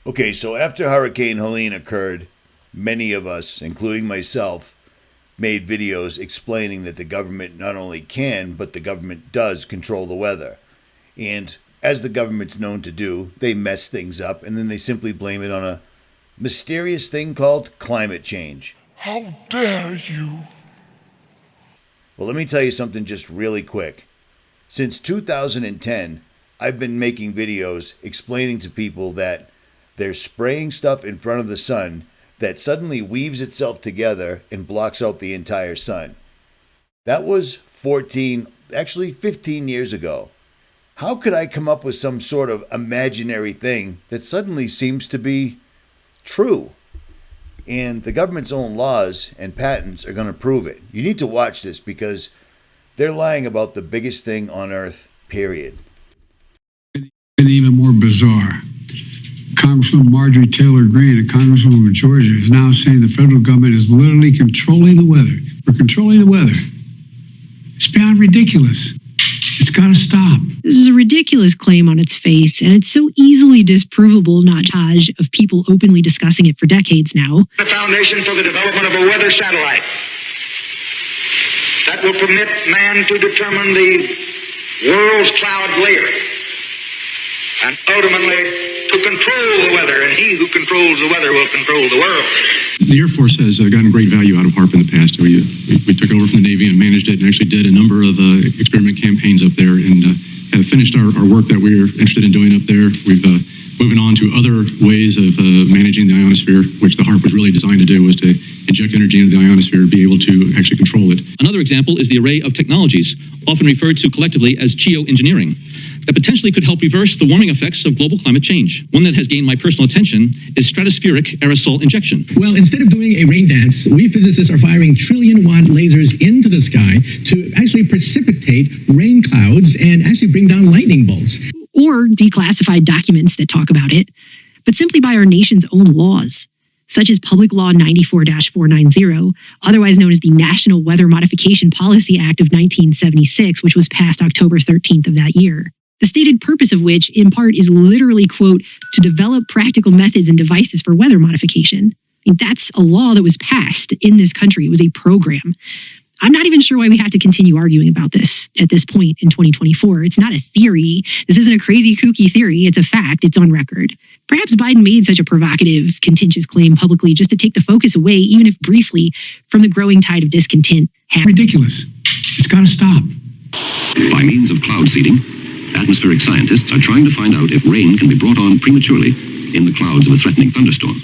Okay, so after Hurricane Helene occurred, many of us, including myself, made videos explaining that the government not only can, but the government does control the weather. And as the government's known to do, they mess things up and then they simply blame it on a mysterious thing called climate change. How dare you? Well, let me tell you something just really quick. Since 2010, I've been making videos explaining to people that they're spraying stuff in front of the sun that suddenly weaves itself together and blocks out the entire sun. That was 15 years ago. How could I come up with some sort of imaginary thing that suddenly seems to be true? And the government's own laws and patents are going to prove it. You need to watch this because they're lying about the biggest thing on earth, period. And even more bizarre, Congresswoman Marjorie Taylor Greene, a congresswoman from Georgia, is now saying the federal government is literally controlling the weather. We're controlling the weather. It's beyond ridiculous. It's got to stop. This is a ridiculous claim on its face, and it's so easily disprovable, not of people openly discussing it for decades now. The foundation for the development of a weather satellite that will permit man to determine the world's cloud layer and ultimately to control the weather, and he who controls the weather will control the world. The Air Force has gotten great value out of HAARP in the past. We took it over from the Navy and managed it and actually did a number of experiment campaigns up there and have finished our work that we were interested in doing up there. We've moving on to other ways of managing the ionosphere, which the HAARP was really designed to do, was to inject energy into the ionosphere to be able to actually control it. Another example is the array of technologies, often referred to collectively as geoengineering, that potentially could help reverse the warming effects of global climate change. One that has gained my personal attention is stratospheric aerosol injection. Well, instead of doing a rain dance, we physicists are firing trillion-watt lasers into the sky to actually precipitate rain clouds and actually bring down lightning bolts. Or declassified documents that talk about it, but simply by our nation's own laws, such as Public Law 94-490, otherwise known as the National Weather Modification Policy Act of 1976, which was passed October 13th of that year. The stated purpose of which, in part, is literally, quote, to develop practical methods and devices for weather modification. I mean, that's a law that was passed in this country. It was a program. I'm not even sure why we have to continue arguing about this at this point in 2024. It's not a theory. This isn't a crazy, kooky theory. It's a fact. It's on record. Perhaps Biden made such a provocative, contentious claim publicly just to take the focus away, even if briefly, from the growing tide of discontent. Ridiculous. It's got to stop. By means of cloud seeding, atmospheric scientists are trying to find out if rain can be brought on prematurely in the clouds of a threatening thunderstorm.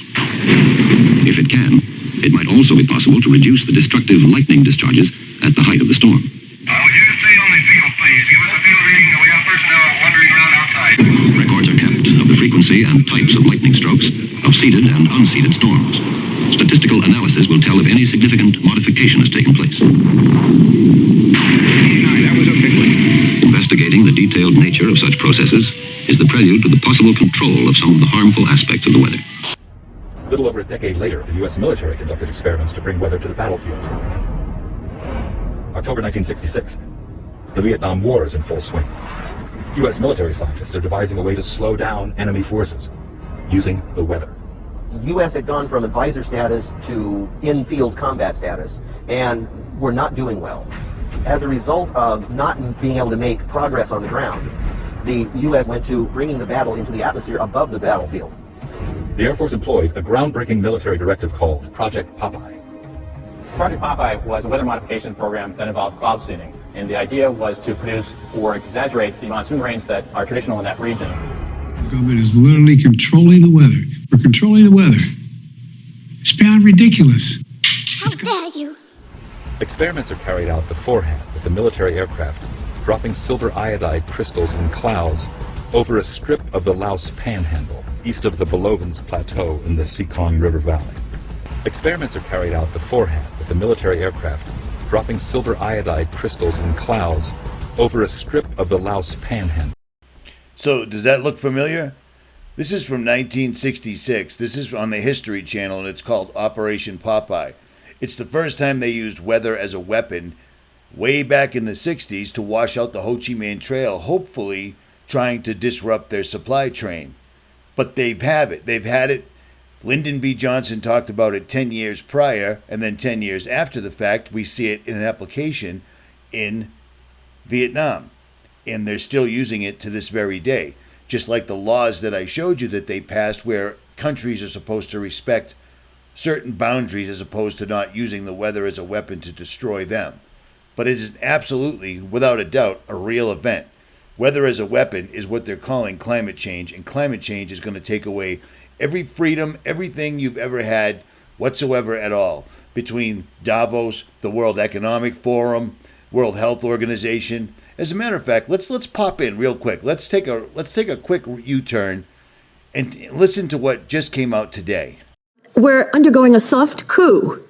If it can, it might also be possible to reduce the destructive lightning discharges at the height of the storm. Would you stay on the field, please? Give us a field reading, and we have personnel wandering around outside. Records are kept of the frequency and types of lightning strokes, of seeded and unseeded storms. Statistical analysis will tell if any significant modification has taken place. That was a big one. Investigating the detailed nature of such processes is the prelude to the possible control of some of the harmful aspects of the weather. A little over a decade later, the U.S. military conducted experiments to bring weather to the battlefield. October 1966, the Vietnam War is in full swing. U.S. military scientists are devising a way to slow down enemy forces using the weather. The U.S. had gone from advisor status to in-field combat status, and we're not doing well. As a result of not being able to make progress on the ground, the U.S. went to bringing the battle into the atmosphere above the battlefield. The Air Force employed a groundbreaking military directive called Project Popeye. Project Popeye was a weather modification program that involved cloud seeding, and the idea was to produce or exaggerate the monsoon rains that are traditional in that region. The government is literally controlling the weather. We're controlling the weather. It's beyond ridiculous. How dare you? Experiments are carried out beforehand with a military aircraft dropping silver iodide crystals in clouds over a strip of the Laos Panhandle, east of the Belovans Plateau in the Mekong River Valley. Experiments are carried out beforehand with a military aircraft dropping silver iodide crystals in clouds over a strip of the Laos Panhandle. So, does that look familiar? This is from 1966. This is on the History Channel, and it's called Operation Popeye. It's the first time they used weather as a weapon way back in the 60s to wash out the Ho Chi Minh Trail, hopefully trying to disrupt their supply train. But they've had it. Lyndon B. Johnson talked about it 10 years prior, and then 10 years after the fact, we see it in an application in Vietnam. And they're still using it to this very day. Just like the laws that I showed you that they passed where countries are supposed to respect certain boundaries as opposed to not using the weather as a weapon to destroy them. But it is absolutely, without a doubt, a real event. Weather as a weapon is what they're calling climate change, and climate change is going to take away every freedom, everything you've ever had whatsoever at all. Between Davos, the World Economic Forum, World Health Organization. As a matter of fact, let's pop in real quick. Let's take a quick U-turn and listen to what just came out today. We're undergoing a soft coup,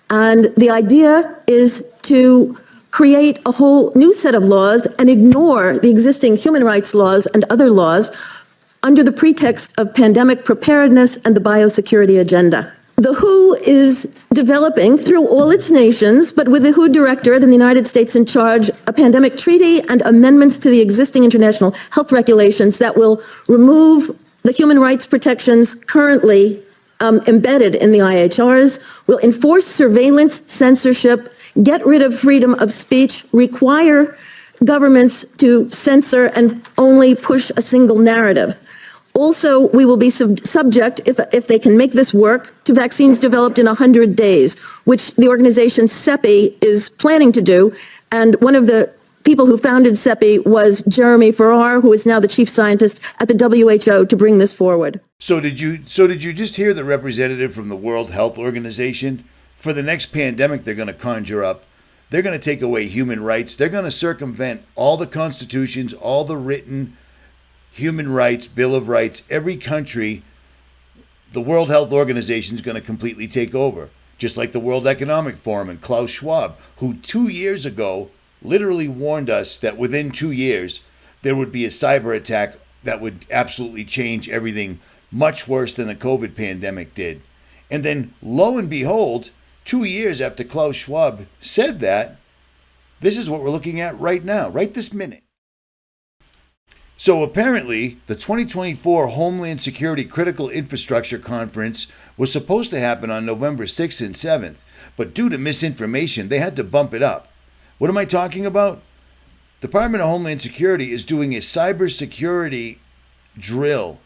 and the idea is to create a whole new set of laws and ignore the existing human rights laws and other laws under the pretext of pandemic preparedness and the biosecurity agenda. The WHO is developing through all its nations, but with the WHO Directorate and the United States in charge, a pandemic treaty and amendments to the existing international health regulations that will remove the human rights protections currently embedded in the IHRs, will enforce surveillance, censorship, get rid of freedom of speech, require governments to censor and only push a single narrative. Also, we will be subject, if they can make this work, to vaccines developed in 100 days, which the organization CEPI is planning to do. And one of the people who founded CEPI was Jeremy Farrar, who is now the chief scientist at the WHO, to bring this forward. So did you just hear the representative from the World Health Organization? For the next pandemic they're going to conjure up, they're going to take away human rights. They're going to circumvent all the constitutions, all the written human rights, Bill of Rights. Every country, the World Health Organization is going to completely take over. Just like the World Economic Forum and Klaus Schwab, who 2 years ago literally warned us that within 2 years there would be a cyber attack that would absolutely change everything, much worse than the COVID pandemic did. And then, lo and behold, 2 years after Klaus Schwab said that, this is what we're looking at right now, right this minute. So apparently, the 2024 Homeland Security Critical Infrastructure Conference was supposed to happen on November 6th and 7th, but due to misinformation, they had to bump it up. What am I talking about? Department of Homeland Security is doing a cybersecurity drill,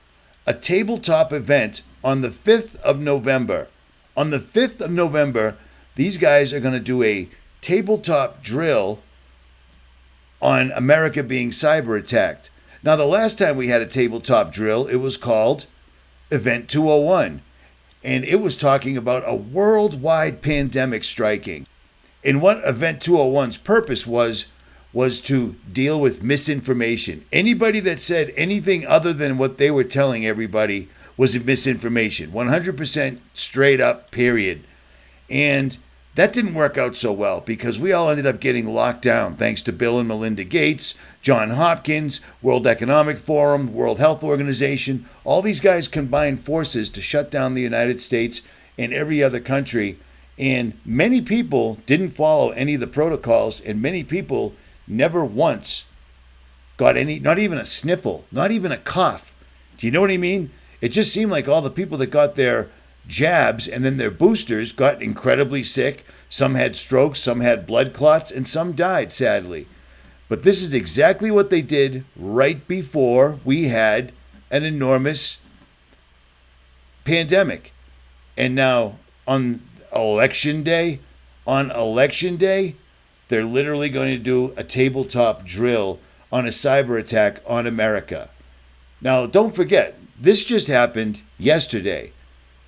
a tabletop event on the 5th of November. On the 5th of November, these guys are going to do a tabletop drill on America being cyber attacked. Now, the last time we had a tabletop drill, it was called Event 201, and it was talking about a worldwide pandemic striking. And what Event 201's purpose was to deal with misinformation. Anybody that said anything other than what they were telling everybody was misinformation. 100% straight up, period. And that didn't work out so well because we all ended up getting locked down thanks to Bill and Melinda Gates, John Hopkins, World Economic Forum, World Health Organization. All these guys combined forces to shut down the United States and every other country. And many people didn't follow any of the protocols, and many people never once got any, not even a sniffle, not even a cough. Do you know what I mean? It just seemed like all the people that got their jabs and then their boosters got incredibly sick. Some had strokes, some had blood clots, and some died, sadly. But this is exactly what they did right before we had an enormous pandemic. And now on election day, they're literally going to do a tabletop drill on a cyber attack on America. Now, don't forget, this just happened yesterday.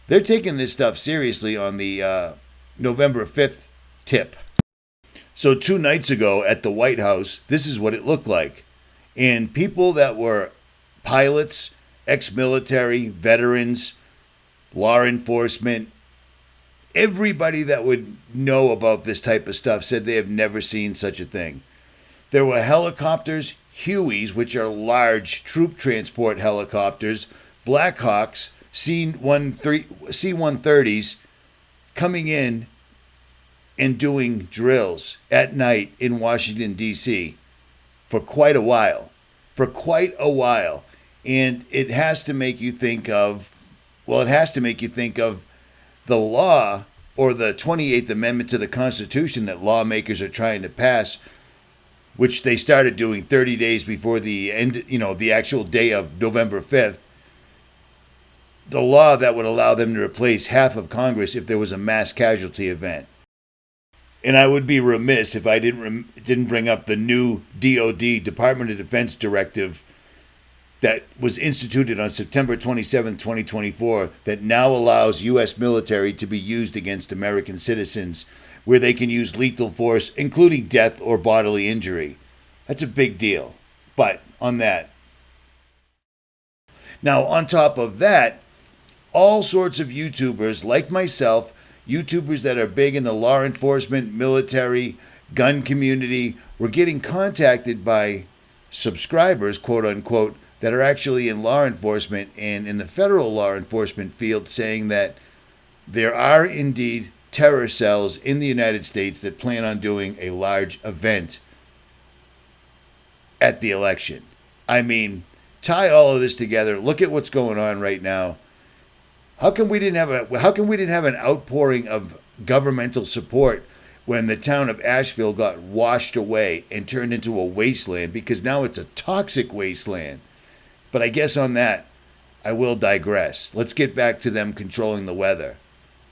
They're taking this stuff seriously on the November 5th tip. So 2 nights ago at the White House, this is what it looked like. And people that were pilots, ex-military, veterans, law enforcement, everybody that would know about this type of stuff said they have never seen such a thing. There were helicopters, Hueys, which are large troop transport helicopters, Blackhawks, C-130s coming in and doing drills at night in Washington, D.C. for quite a while. And it has to make you think of, well, it has to make you think of the law or the 28th Amendment to the Constitution that lawmakers are trying to pass, which they started doing 30 days before the end, the actual day of November 5th. The law that would allow them to replace half of Congress if there was a mass casualty event. And I would be remiss if I didn't bring up the new DOD, Department of Defense directive that was instituted on September 27, 2024, that now allows U.S. military to be used against American citizens, where they can use lethal force, including death or bodily injury. That's a big deal. But on that. Now, on top of that, all sorts of YouTubers like myself, YouTubers that are big in the law enforcement, military, gun community, were getting contacted by subscribers, quote unquote, that are actually in law enforcement and in the federal law enforcement field, saying that there are indeed terror cells in the United States that plan on doing a large event at the election. I mean, tie all of this together. Look at what's going on right now. How come we didn't have an outpouring of governmental support when the town of Asheville got washed away and turned into a wasteland, because now it's a toxic wasteland? But I guess on that, I will digress. Let's get back to them controlling the weather.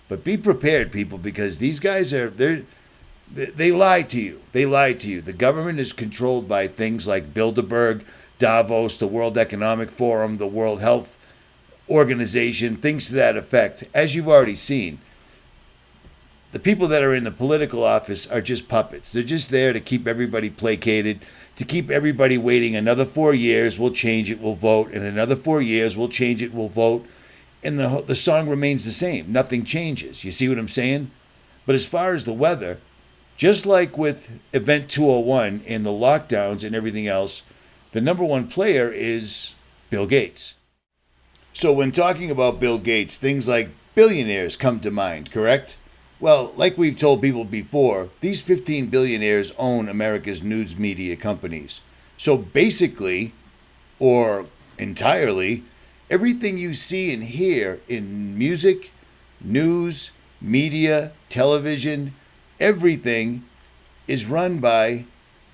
But be prepared, people, because these guys they lie to you. They lie to you. The government is controlled by things like Bilderberg, Davos, the World Economic Forum, the World Health Organization, things to that effect. As you've already seen, the people that are in the political office are just puppets. They're just there to keep everybody placated, to keep everybody waiting. Another 4 years, we'll change it, we'll vote. And another 4 years, we'll change it, we'll vote. And the song remains the same. Nothing changes. You see what I'm saying? But as far as the weather, just like with Event 201 and the lockdowns and everything else, the number one player is Bill Gates. So when talking about Bill Gates, things like billionaires come to mind, correct? Well, like we've told people before, these 15 billionaires own America's news media companies. So basically, or entirely, everything you see and hear in music, news, media, television, everything is run by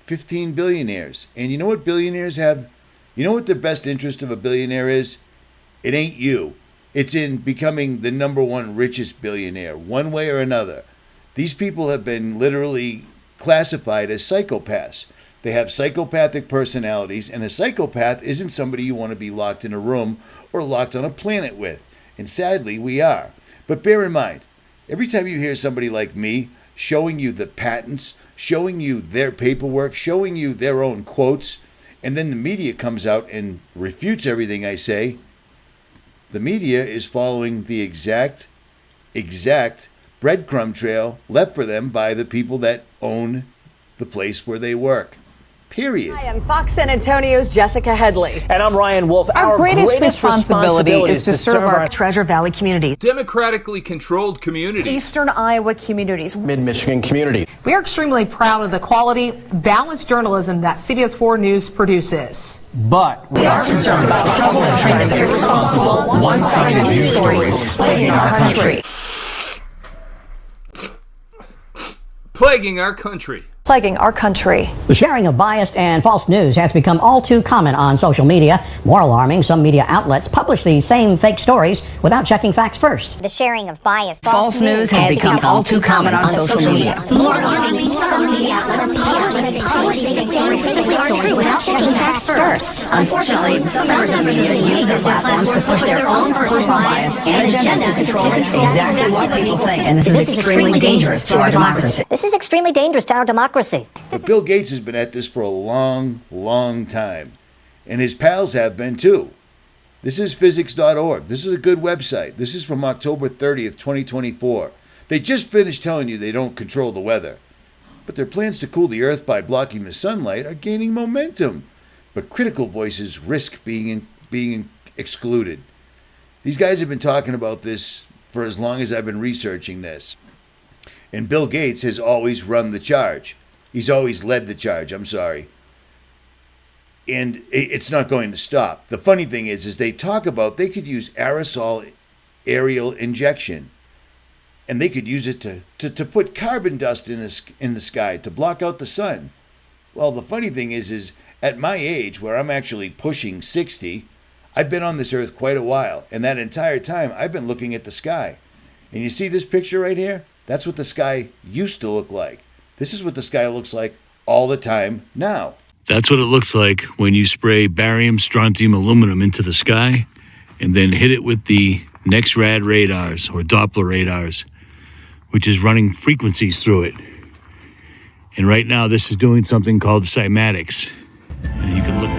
15 billionaires. And you know what billionaires have? You know what the best interest of a billionaire is? It ain't you. It's in becoming the number one richest billionaire, one way or another. These people have been literally classified as psychopaths. They have psychopathic personalities, and a psychopath isn't somebody you want to be locked in a room or locked on a planet with. And sadly, we are. But bear in mind, every time you hear somebody like me showing you the patents, showing you their paperwork, showing you their own quotes, and then the media comes out and refutes everything I say, the media is following the exact breadcrumb trail left for them by the people that own the place where they work. Period. Hi, I'm Fox San Antonio's Jessica Headley. And I'm Ryan Wolf. Our greatest responsibility is to serve our Treasure Valley community, democratically controlled communities, Eastern Iowa communities, Mid-Michigan community. We are extremely proud of the quality, balanced journalism that CBS 4 News produces. But we are concerned about the trouble and trend of irresponsible, one-sided news stories plaguing our country. Plaguing our country. Plaguing our country. The sharing of biased and false news has become all too common on social media. More alarming, some media outlets publish these same fake stories without checking facts first. The sharing of biased false news has become all too common on social media. More alarming, some media outlets publish these same fake stories without checking facts first. Unfortunately, some members of the media use their platforms to push their own personal bias and agenda to control exactly what people think. And this is extremely dangerous to our democracy. This is extremely dangerous to our democracy. But Bill Gates has been at this for a long, long time. And his pals have been too. This is physics.org. This is a good website. This is from October 30th, 2024. They just finished telling you they don't control the weather. But their plans to cool the earth by blocking the sunlight are gaining momentum. But critical voices risk being excluded. These guys have been talking about this for as long as I've been researching this. And Bill Gates has always run the charge. He's always led the charge, I'm sorry. And it's not going to stop. The funny thing is they talk about they could use aerosol aerial injection, and they could use it to put carbon dust in the sky to block out the sun. Well, the funny thing is at my age, where I'm actually pushing 60, I've been on this earth quite a while, and that entire time I've been looking at the sky. And you see this picture right here? That's what the sky used to look like. This is what the sky looks like all the time now. That's what it looks like when you spray barium, strontium, aluminum into the sky and then hit it with the NEXRAD radars or Doppler radars, which is running frequencies through it. And right now this is doing something called CYMATICS. And you can look.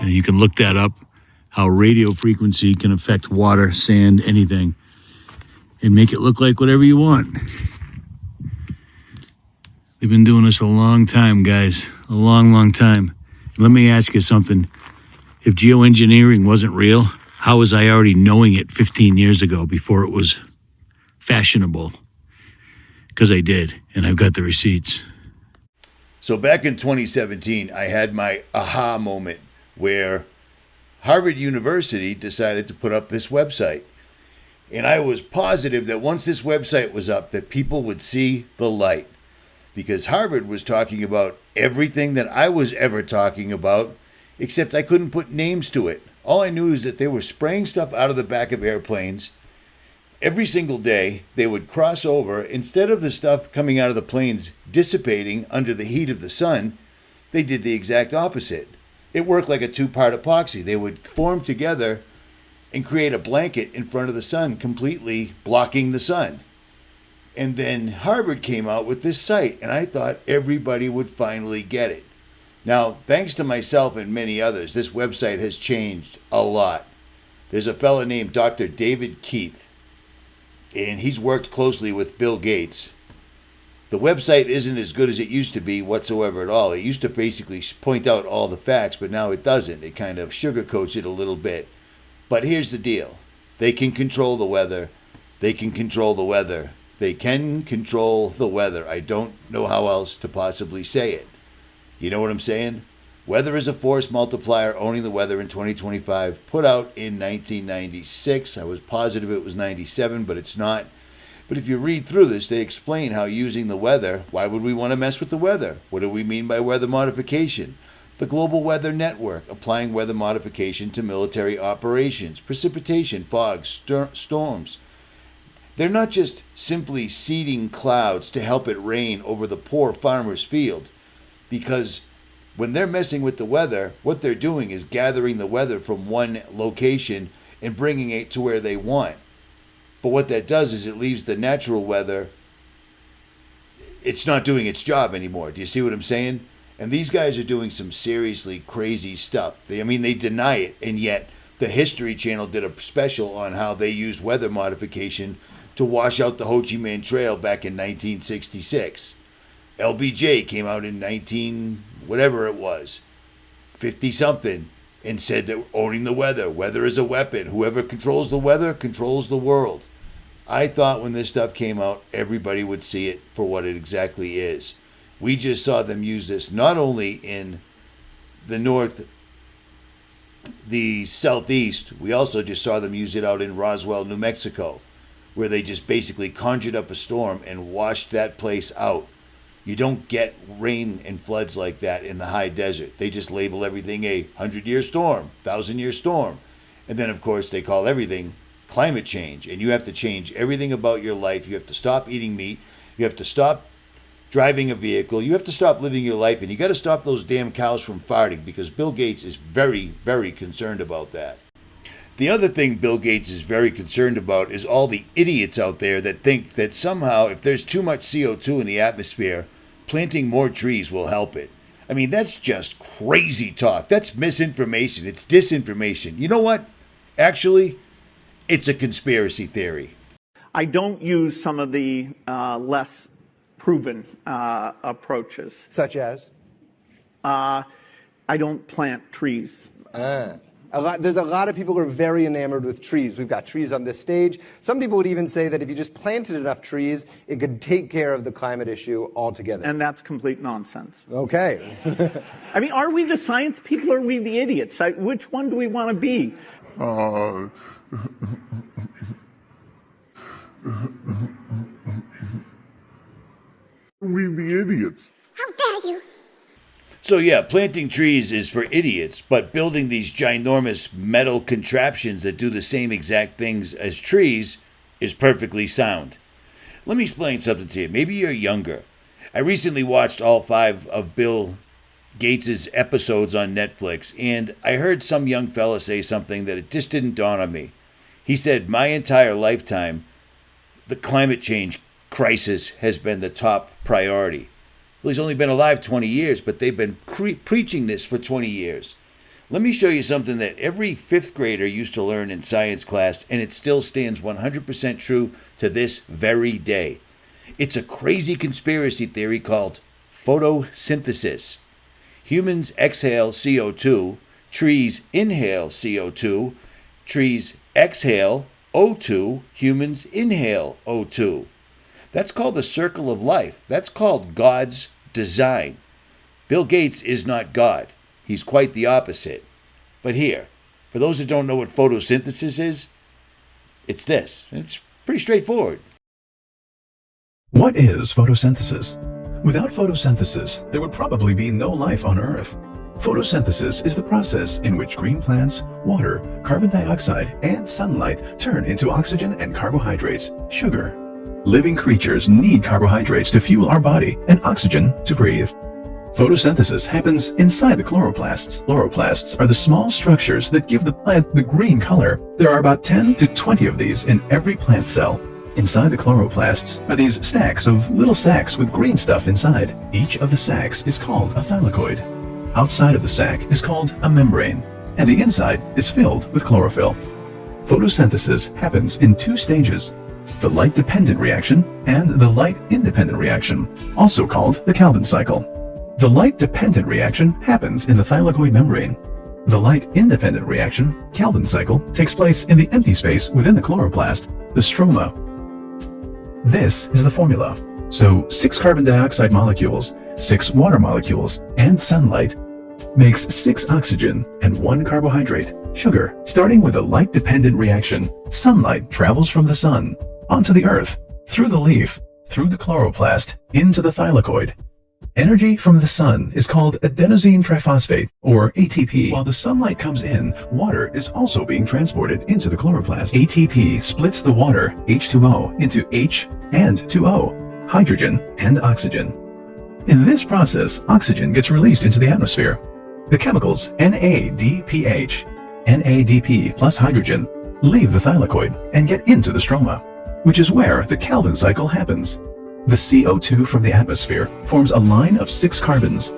You can look that up, how radio frequency can affect water, sand, anything, and make it look like whatever you want. They've been doing this a long time, guys, a long, long time. Let me ask you something. If geoengineering wasn't real, how was I already knowing it 15 years ago before it was fashionable? Because I did, and I've got the receipts. So back in 2017, I had my aha moment where Harvard University decided to put up this website. And I was positive that once this website was up, that people would see the light. Because Harvard was talking about everything that I was ever talking about, except I couldn't put names to it. All I knew is that they were spraying stuff out of the back of airplanes. Every single day, they would cross over. Instead of the stuff coming out of the planes dissipating under the heat of the sun, they did the exact opposite. It worked like a two-part epoxy. They would form together and create a blanket in front of the sun, completely blocking the sun. And then Harvard came out with this site, and I thought everybody would finally get it. Now, thanks to myself and many others, this website has changed a lot. There's a fella named Dr. David Keith, and he's worked closely with Bill Gates. The website isn't as good as it used to be whatsoever at all. It used to basically point out all the facts, but now it doesn't. It kind of sugarcoats it a little bit. But here's the deal. They can control the weather. They can control the weather. They can control the weather. I don't know how else to possibly say it. You know what I'm saying? Weather is a Force Multiplier, Owning the Weather in 2025, put out in 1996. I was positive it was 97, but it's not. But if you read through this, they explain how using the weather, why would we want to mess with the weather? What do we mean by weather modification? The Global Weather Network, applying weather modification to military operations, precipitation, fog, storms. They're not just simply seeding clouds to help it rain over the poor farmer's field, because when they're messing with the weather, what they're doing is gathering the weather from one location and bringing it to where they want. But what that does is it leaves the natural weather, it's not doing its job anymore. Do you see what I'm saying? And these guys are doing some seriously crazy stuff. They deny it, and yet the History Channel did a special on how they used weather modification to wash out the Ho Chi Minh Trail back in 1966. LBJ came out in 50-something, and said that owning the weather is a weapon. Whoever controls the weather controls the world. I thought when this stuff came out, everybody would see it for what it exactly is. We just saw them use this not only in the north, the southeast, we also just saw them use it out in Roswell, New Mexico, where they just basically conjured up a storm and washed that place out. You don't get rain and floods like that in the high desert. They just label everything a 100-year storm, 1,000-year storm. And then, of course, they call everything climate change. And you have to change everything about your life. You have to stop eating meat. You have to stop driving a vehicle. You have to stop living your life. And you got to stop those damn cows from farting, because Bill Gates is very, very concerned about that. The other thing Bill Gates is very concerned about is all the idiots out there that think that somehow if there's too much CO2 in the atmosphere, planting more trees will help it. I mean, that's just crazy talk. That's misinformation. It's disinformation. You know what? Actually, it's a conspiracy theory. I don't use some of the less proven approaches. Such as? I don't plant trees. There's a lot of people who are very enamored with trees. We've got trees on this stage. Some people would even say that if you just planted enough trees, it could take care of the climate issue altogether. And that's complete nonsense. Okay. I mean, are we the science people or are we the idiots? Which one do we want to be? We the idiots. How dare you! So yeah, planting trees is for idiots, but building these ginormous metal contraptions that do the same exact things as trees is perfectly sound. Let me explain something to you. Maybe you're younger. I recently watched all 5 of Bill Gates' episodes on Netflix, and I heard some young fella say something that it just didn't dawn on me. He said, my entire lifetime, the climate change crisis has been the top priority. Well, he's only been alive 20 years, but they've been preaching this for 20 years. Let me show you something that every 5th grader used to learn in science class, and it still stands 100% true to this very day. It's a crazy conspiracy theory called photosynthesis. Humans exhale CO2, trees inhale CO2, trees exhale O2, humans inhale O2. That's called the circle of life. That's called God's design. Bill Gates is not God. He's quite the opposite. But here, for those that don't know what photosynthesis is, it's this. It's pretty straightforward. What is photosynthesis? Without photosynthesis, there would probably be no life on Earth. Photosynthesis is the process in which green plants, water, carbon dioxide, and sunlight turn into oxygen and carbohydrates, sugar. Living creatures need carbohydrates to fuel our body and oxygen to breathe. Photosynthesis happens inside the chloroplasts. Chloroplasts are the small structures that give the plant the green color. There are about 10 to 20 of these in every plant cell. Inside the chloroplasts are these stacks of little sacs with green stuff inside. Each of the sacs is called a thylakoid. Outside of the sac is called a membrane, and the inside is filled with chlorophyll. Photosynthesis happens in 2 stages. The light-dependent reaction and the light-independent reaction, also called the Calvin cycle. The light-dependent reaction happens in the thylakoid membrane. The light-independent reaction, Calvin cycle, takes place in the empty space within the chloroplast, the stroma. This is the formula. So 6 carbon dioxide molecules, 6 water molecules, and sunlight makes 6 oxygen and 1 carbohydrate, sugar. Starting with a light-dependent reaction, sunlight travels from the sun onto the earth, through the leaf, through the chloroplast, into the thylakoid. Energy from the sun is called adenosine triphosphate, or ATP. While the sunlight comes in, water is also being transported into the chloroplast. ATP splits the water, H2O, into H and 2O, hydrogen and oxygen. In this process, oxygen gets released into the atmosphere. The chemicals NADPH, NADP plus hydrogen leave the thylakoid and get into the stroma, which is where the Calvin cycle happens. The CO2 from the atmosphere forms a line of 6 carbons.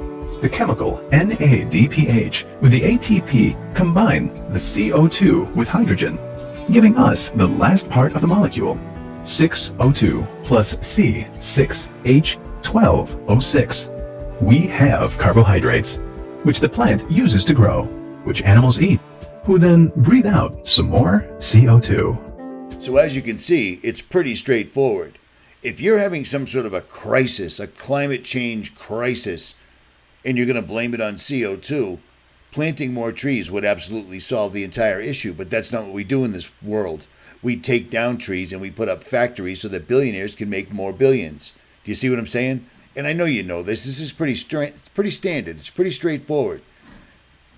The chemical NADPH with the ATP combine the CO2 with hydrogen, giving us the last part of the molecule, 6O2 plus C6H12O6. We have carbohydrates, which the plant uses to grow, which animals eat, who then breathe out some more CO2. So as you can see, it's pretty straightforward. If you're having some sort of a crisis, a climate change crisis, and you're going to blame it on CO2, planting more trees would absolutely solve the entire issue, but that's not what we do in this world. We take down trees and we put up factories so that billionaires can make more billions. Do you see what I'm saying? And I know you know this. This is pretty standard. It's pretty straightforward.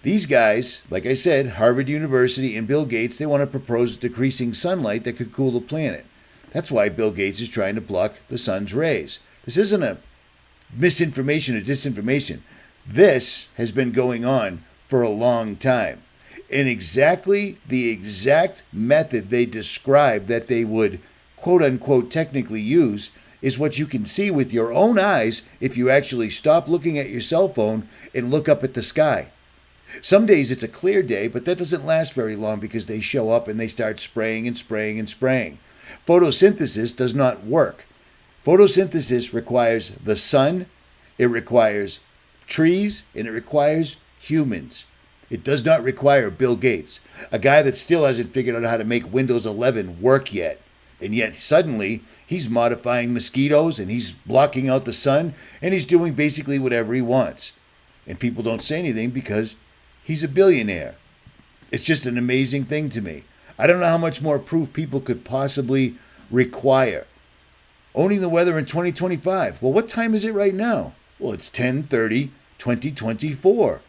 These guys, like I said, Harvard University and Bill Gates, they want to propose decreasing sunlight that could cool the planet. That's why Bill Gates is trying to block the sun's rays. This isn't a misinformation or disinformation. This has been going on for a long time. And exactly the exact method they described that they would, quote unquote, technically use is what you can see with your own eyes if you actually stop looking at your cell phone and look up at the sky. Some days it's a clear day, but that doesn't last very long because they show up and they start spraying and spraying and spraying. Photosynthesis does not work. Photosynthesis requires the sun, it requires trees, and it requires humans. It does not require Bill Gates, a guy that still hasn't figured out how to make Windows 11 work yet. And yet suddenly he's modifying mosquitoes and he's blocking out the sun and he's doing basically whatever he wants. And people don't say anything because he's a billionaire. It's just an amazing thing to me. I don't know how much more proof people could possibly require. Owning the weather in 2025. Well, what time is it right now? Well, it's 10/30/2024.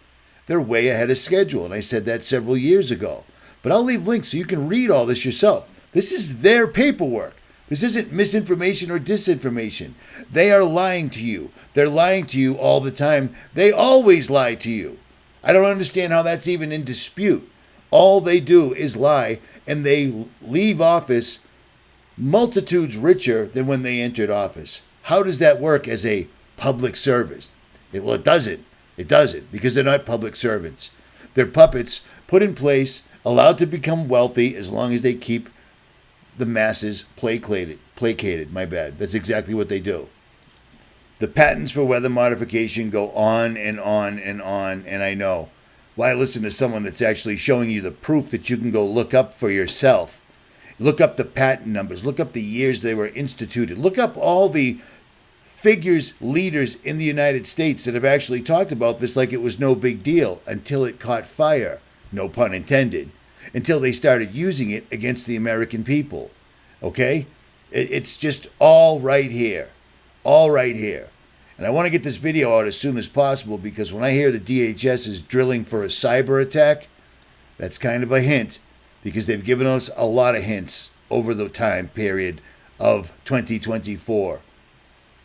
They're way ahead of schedule, and I said that several years ago. But I'll leave links so you can read all this yourself. This is their paperwork. This isn't misinformation or disinformation. They are lying to you. They're lying to you all the time. They always lie to you. I don't understand how that's even in dispute. All they do is lie, and they leave office multitudes richer than when they entered office. How does that work as a public service? Well, it doesn't. It doesn't, because they're not public servants. They're puppets put in place, allowed to become wealthy as long as they keep the masses placated. My bad. That's exactly what they do. The patents for weather modification go on and on and on, and I know. Why listen to someone that's actually showing you the proof that you can go look up for yourself? Look up the patent numbers. Look up the years they were instituted. Look up all the figures, leaders in the United States that have actually talked about this like it was no big deal until it caught fire. No pun intended. Until they started using it against the American people. Okay? It's just all right here. All right here. And I want to get this video out as soon as possible because when I hear the DHS is drilling for a cyber attack, that's kind of a hint because they've given us a lot of hints over the time period of 2024.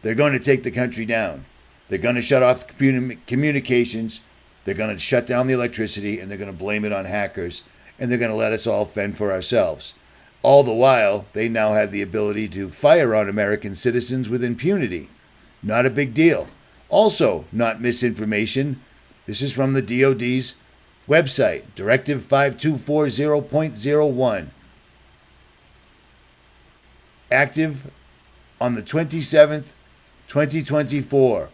They're going to take the country down. They're going to shut off the communications. They're going to shut down the electricity, and they're going to blame it on hackers, and they're going to let us all fend for ourselves. All the while, they now have the ability to fire on American citizens with impunity. Not a big deal. Also, not misinformation. This is from the DoD's website, Directive 5240.01. Active on the 27th, 2024.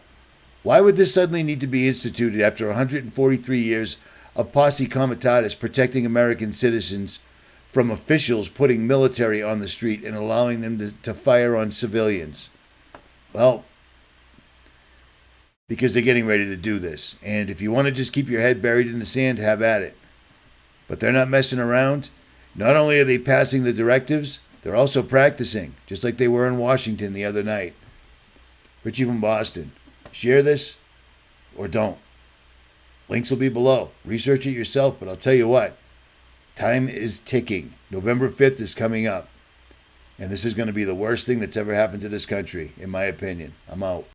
Why would this suddenly need to be instituted after 143 years of posse comitatus protecting American citizens from officials putting military on the street and allowing them to fire on civilians? Well, because they're getting ready to do this. And if you want to just keep your head buried in the sand, have at it. But they're not messing around. Not only are they passing the directives, they're also practicing, just like they were in Washington the other night. Richie from Boston. Share this or don't. Links will be below. Research it yourself, but I'll tell you what. Time is ticking. November 5th is coming up. And this is going to be the worst thing that's ever happened to this country, in my opinion. I'm out.